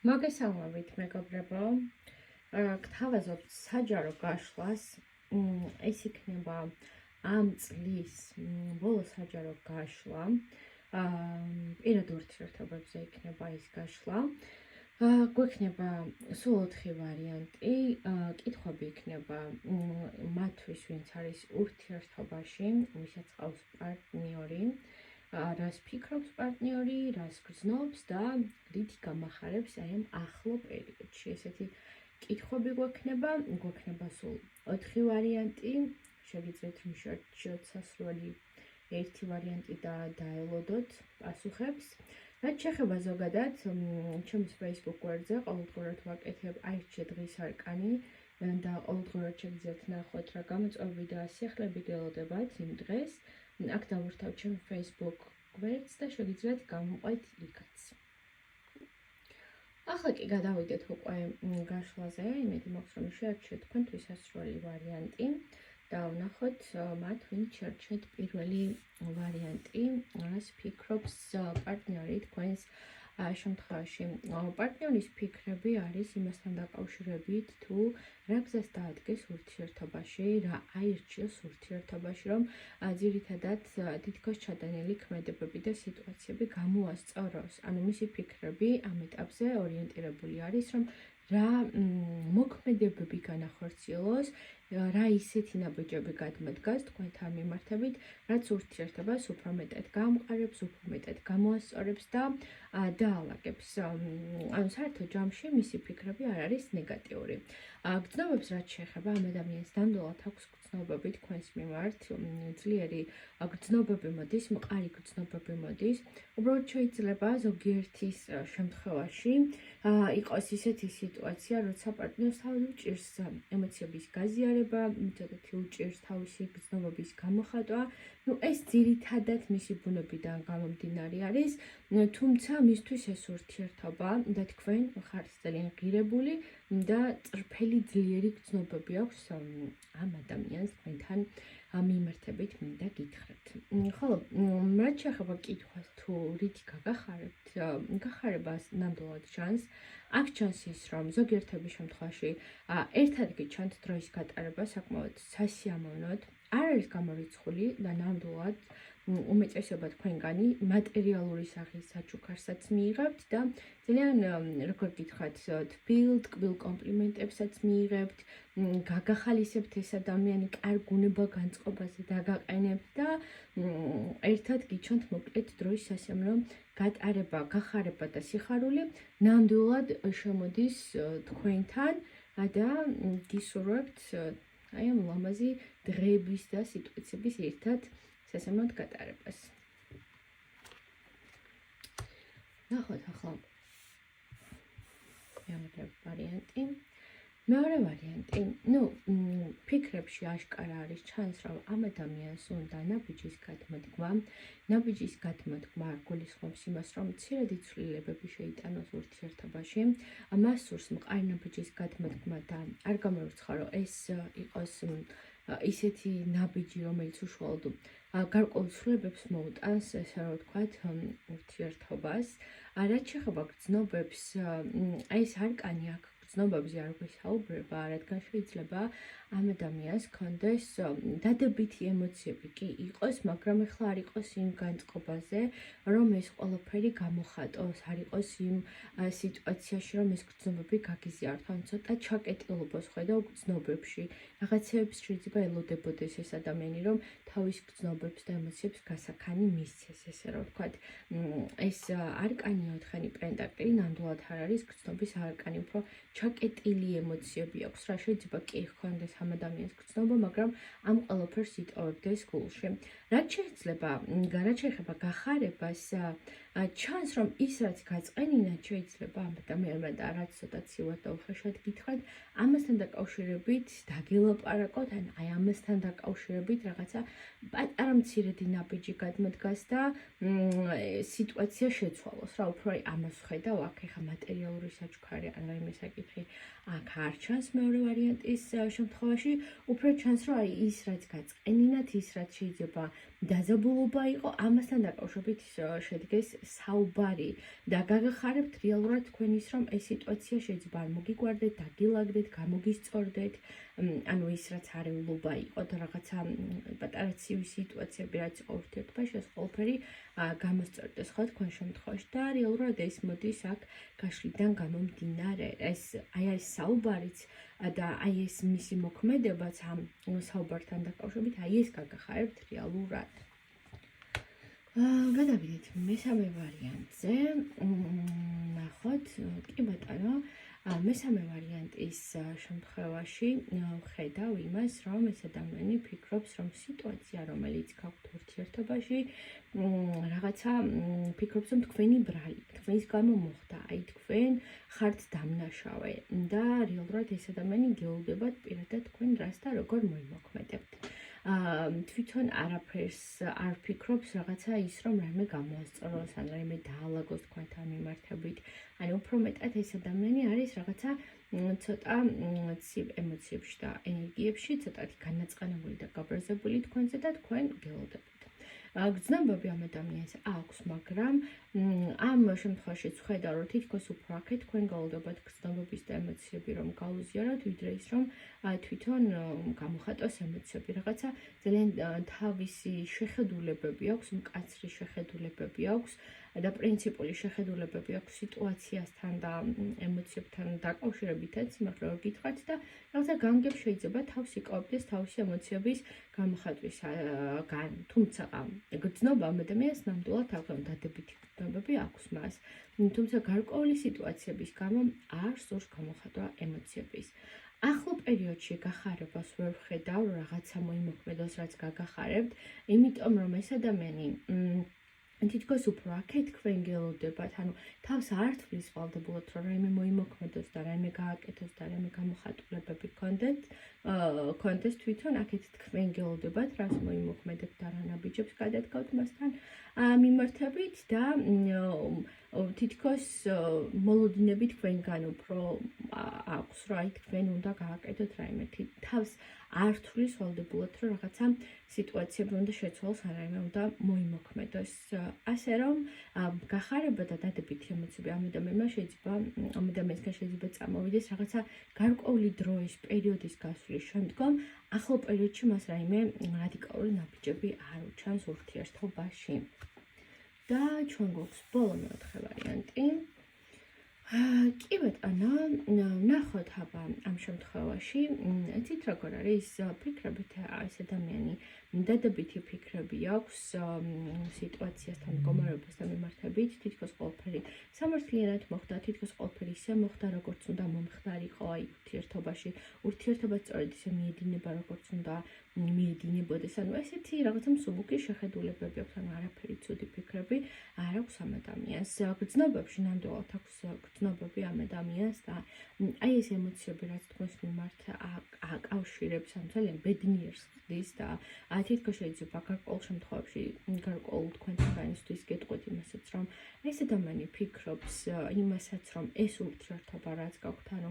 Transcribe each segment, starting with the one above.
მოგესალმებით მეგობრებო, გთავაზობთ საჯარო გაშლას, ეს იქნება ამ წლის ბოლო საჯარო გაშლა, პირად ურთიერთობებზე იქნება ეს გაშლა, გვექნება სულ 4 ვარიანტი, კითხვები იქნება მათთვის, ვინც არის ურთიერთობაში, ვისაც ყავს პარტნიორი, რას ფიქრობს პარტნიორი, რას გრძნობს და რით გამახარებს აი ამ ახლო პერიოდში. ესეთი კითხვები გვექნება სულ 4 ვარიანტი, შეგიძლიათ რომ შევარჩიოთ სასურველი ერთი ვარიანტი და დაელოდოთ პასუხებს. რაც შეეხება ზოგადად, ჩემს Facebook გვერდზე ყოველდღურად ვაკეთებ აირჩიე დღის არკანი და ყოველდღურად შეგიძლიათ ნახოთ რა გამოწვევები და სიახლეები გელოდებათ იმ დღეს. აქ დავურთავთ ჩემ Facebook გვერდს და შეგიძლიათ გამოყვეთ იქაც. ახლა კი გადავიდეთ უკვე გაშლაზე, იმედი მაქვს რომ შეარჩიეთ თქვენთვის სასურველი ვარიანტი და ვნახოთ მათ, ვინც შეარჩიეთ პირველი ვარიანტი, რას ფიქრობს პარტნიორი თქვენს შემთხვევაში. პარტნიორის ფიქრები არის იმასთან დაკავშირებით, თუ რა გზას დაადგეს ურთიერთობაში, რა აირჩიოს ურთიერთობაში, რომ ძირითადად თითქოს ჩადენილი ქმედებები და სიტუაციები გამოასწოროს. ანუ მისი ფიქრები ამ ეტაპზე ორიენტირებული არის, რომ რა მოქმედებები განახორციელოს, რა ისეთი ნაბიჯები გადმოდგას თქვენთან მიმართებით, რაც ურთიერთობას უფრო მეტად გაამყარებს, უფრო მეტად გამოასწორებს და დაალაგებს. ანუ საერთო ჯამში მისი ფიქრები არ არის ნეგატიური. გრძნობებს რაც შეეხება ამ ადამიანს, ნამდვილად აქვს გრძნობები თქვენს მიმართ, ძლიერი გრძნობები მოდის, მყარი გრძნობები მოდის. უბრალოდ შეიძლება ზოგიერთის შემთხვევაში იყოს ისეთი სიტუაცია, როცა პარტნიორს თავად უჭირს ემოციების გაზიარება, ცოტათი უჭირს თავისი გრძნობების გამოხატვა. ეს ძირითადად მისი ბუნებიდან გამომდინარე არის, თუმცა მისთვის ეს ურთიერთობა და თქვენ ხართ ძალიან ღირებული და წრფელი ძლიერი გრძნობები აქვს ამ ადამიანს თქვენთან მიმართებით მინდა გითხრათ. ხოლო რაც შეეხება კითხვას, თუ რით გაგახარებთ, გახარებას ნამდვილად ჩანს. აქ ჩანს ის, რომ ზოგიერთების შემთხვევაში ერთად გიჩვენთ დროის გატარება საკმაოდ სასიამოვნოდ, არ არის გამორიცხული და ნამდვილად უმეტესობა თქვენგანი მატერიალური სახის საჩუქარსაც მიიღებთ და ძალიან, როგორ გითხრათ, თბილ-ტკბილ კომპლიმენტებსაც მიიღებთ, გაგახალისებთ ეს ადამიანი, კარგ უნება განწყობაზე დაგაყენებთ და ერთად გიჩვენთ მოკლედ დროის სასიამოვნო გატარება, გახარება და სიხარული ნამდვილად შემოდის თქვენთან და გისურვებთ აი ამ ლამაზი დღეების და სიტუაციების ერთად სასიამოვნოდ გატარებას. ნახოთ ახლა მეორე ვარიანტი. მეორე ვარიანტი, ფიქრებში აშკარა არის, ჩანს, რომ ამ ადამიანს უნდა ნაბიჯის გადმოდგმა. ნაბიჯის გადმოდგმა გულისხმობს იმას, რომ მცირედი ცვლილებები შეიტანოს ურთიერთობაში. მას სურს მყარი ნაბიჯის გადმოდგმა და არ გამორიცხა, რომ ეს იყოს ისეთი ნაბიჯი, რომელიც უშუალოდ გარკვეულ ცვლილებებს მოუტანს, ესე რომ ვთქვათ, ურთიერთობას. რაც შეეხება გრძნობებს, ეს არკანი აქ გრძნობებზე არ გვესაუბრება, რადგან შეიძლება ამ ადამიანს ჰქონდეს დადებითი ემოციები კი იყოს, მაგრამ ეხლა არ იყოს იმ განწყობაზე, რომ ეს ყველაფერი გამოხატოს, არ იყოს იმ სიტუაციაში, რომ ეს გრძნობები გაგიზიაროთ, ან ცოტა ჩაკეტილობას ხედავ გრძნობებში. რაღაცეებს შეიძლება ელოდებოდეს ეს ადამიანი, რომ თავის გრძნობებს და ემოციებს გასაქანი მისცეს, ესე რომ ვთქვათ, ეს არკანი 4 პენტაკლი ნამდვილად არ არის გრძნობის არკანი, უფრო ჩაკეტილი ემოციები აქვს, რა შეიძლება კი ჰქონდეს ამ ადამიანს გრძნობა, მაგრამ ამ ყველაფერს იტოვებდეს გულში. რაც შეეხება გახარებას, ჩანს, რომ ის რაც გაწყენინათ შეიძლება ამ ადამიანმა და რაც ცოტა ცივად და უხეშად გითხრათ, ამასთან დაკავშირებით დაგელაპარაკოთ, ან აი ამასთან დაკავშირებით რაღაცა პატარა მცირედი ნაბიჯი გადმოდგას და სიტუაცია შეცვალოს, რა უფრო ამას ვხედავ, აქ ეხა მატერიალური საჩუქარი ან რაიმე საკითხი აქ არ ჩანს მეორე ვარიანტის შემთხვევაში, უფრო ჩანს, რომ აი ის რაც გაწყენინათ, ის რაც შეიძლება დაძაბულობა იყო, ამასთან დაკავშირებით შედგეს საუბარი და გაგახარებთ რეალურად თქვენ ის, რომ ეს სიტუაცია შეიძლება არ მოგიგვარდეთ, დაგილაგდეთ, გამოგისწორდეთ, ანუ ის რაც არეულობა იყო და რაღაცა პატარა ცივი სიტუაციები რაც იყო ურთიერთობაში, ეს ყველაფერი გამოსწორდეს ხო თქვენ შემთხვევაში და რეალურად ეს მოდის აქ გაშლიდან გამომდინარე. ეს საუბარიც და ეს მისი მოქმედებაც ამ საუბართან დაკავშირებით, ეს გაგახარებთ რეალურად. გადავიდეთ მესამე ვარიანტზე. ნახოთ, კი ბატონო, მესამე ვარიანტის შემთხვევაში ხედავ იმას, რომ ეს ადამიანი ფიქრობს, რომ სიტუაცია, რომელიც გაქვთ ურთიერთობაში, რაღაცა ფიქრობს, რომ თქვენი ბრალი, თქვენს გამო მოხდა, აი თქვენ ხართ დამნაშავე და რეალურად ეს ადამიანი გეუბნებათ პირადად თქვენ რას და როგორ მოიმოქმედებთ. თვითონ არაფერს არ ფიქრობს რაღაცა ის, რომ რაიმე გამოასწოროს, ან რაიმე დაალაგოს თქვენთან მიმართებით. ანუ უფრო მეტად ეს ადამიანი არის რაღაცა ცოტა ცივ ემოციებში და ენერგიებში, ცოტათი განაწყენებული და გაბრაზებული თქვენზე და თქვენ გელოდებთ. გრძნობები ამ ადამიანს აქვს, მაგრამ ამ შემთხვევაშიც ხედავ, რომ თითქოს უფრო აქეთ თქვენ გაუდებათ გრძნობების და ემოციები, რომ გაუზიაროთ, ვიდრე ის, რომ თვითონ გამოხატოს ემოციები. რაღაცა ძალიან თავისი შეხედულებები აქვს, მკაცრი შეხედულებები აქვს და პრინციპული შეხედულებები აქვს სიტუაციასთან და ემოციებთან დაკავშირებითაც, იმართლა რომ გითხრათ და რაღაცა განგებ შეიძლება თავს იკავებდეს თავისი ემოციების გამოხატვისგან, თუმცა გრძნობა ამ ადამიანს ნამდვილად აქვს დადებითი გრძნობები აქვს მას, თუმცა გარკვეული სიტუაციების გამო არ სურს გამოხატვა ემოციების. ახლო პერიოდში გახარებას ვერ ვხედავ, რაღაცა მოიმოქმედოს, რაც გაგახარებთ, იმიტომ რომ ეს ადამიანი თითქოს უფრო აქეთ თქვენ გელოდებათ, ანუ თავს არ თვლის ვალდებულად, რომ რაიმე მოიმოქმედოს და რაიმე გააკეთოს და რაიმე გამოხატულებები გქონდეს თვითონ აქეთ თქვენ გელოდებათ, რას მოიმოქმედებთ და რა ნაბიჯებს გადადგავთ მასთან მიმართებით და თითქოს მოლოდინები თქვენგან უფრო აქვს, რომ აი თქვენ უნდა გააკეთოთ რაიმე თავს არ თვლის ვალდებულად, რომ რაღაცა სიტუაციები უნდა შეცვალოს, ან რაიმე უნდა მოიმოქმედოს. ასე რომ გახარება და დადებითი ემოციები ამ ადამიანისგან შეიძლება წამოვიდეს რაღაცა გარკვეული დროის პერიოდის გასვლის შემდგომ, ახლო პერიოდში მას რაიმე რადიკალური ნაბიჯები არ უჩანს ურთიერთობაში. და ჩვენ გვაქვს ბოლო მეოთხე ვარიანტი. კი ბატონო, ნახოთ აბა ამ შემთხვევაში, იცით როგორ არის ფიქრებით ეს ადამიანი დადებითი ფიქრები აქვს სიტუაციასთან მდგომარეობასთან მიმართებით, თითქოს ყველაფერი სამართლიანად მოხდა, თითქოს ყველაფერი ისე მოხდა, როგორც უნდა მომხდარიყო აი ურთიერთობაში, ურთიერთობა სწორედ ისე მიედინება, როგორც უნდა მიედინებოდეს, ანუ ესეთი რაღაცა მსუბუქი შეხედულებები აქვს, ანუ არაფერი ცუდი ფიქრები არ აქვს ამ ადამიანს. გრძნობებში ნამდვილად აქვს გრძნობები ამ ადამიანს და აი ეს ემოციები, რაც თქვენს მიმართ აკავშირებს, ან ძალიან ბედნიერს ხდის და თითქოს შეიძლება გარკვეულ შემთხვევაში გარკვეულ თქვენთანისთვის გეტყვით იმასაც, რომ ეს ადამიანი ფიქრობს იმასაც, რომ ეს ურთიერთობა რაც გაქვთ, ანუ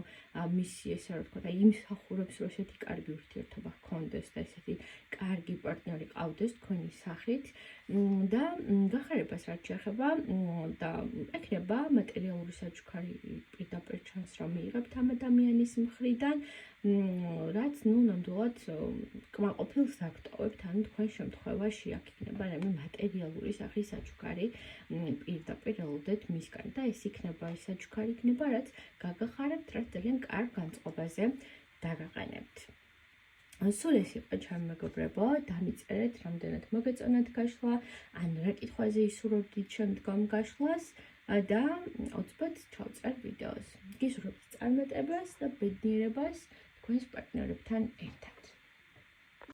მისი ესე რა ვთქვათ, აი იმსახურებს, რომ ესეთი კარგი ურთიერთობა ჰქონდეს და ესეთი კარგი პარტნიორი ყავდეს თქვენი სახით და გახარებას რაც შეეხება და ეკნება მატერიალური საჩუქარი პირდაპირ ჩანს, რომ მიიღებთ ამ ადამიანის მხრიდან, რაც ნამდვილად კმაყოფილს აკტოვებთ, ანუ თქვენ შემთხვევაში აქ იქნება რაიმე მატერიალური სახის საჩუქარი პირდაპირ ელოდეთ მისგან და ეს იქნება ის საჩუქარი იქნება, რაც გაგახარებთ, რაც ძალიან კარგ განწყობაზე დაგაყენებთ. სულ ეს იყო ჩემი მეგობრებო, დამიწერეთ რამდენად მოგეწონათ გაშლა, ან რა კითხვაზე ისურვებდით შემდგომ გაშლას და უცბად ჩავწერ ვიდეოს. გისურვებთ წარმატებას და ბედნიერებას თქვენს პარტნიორებთან ერთად.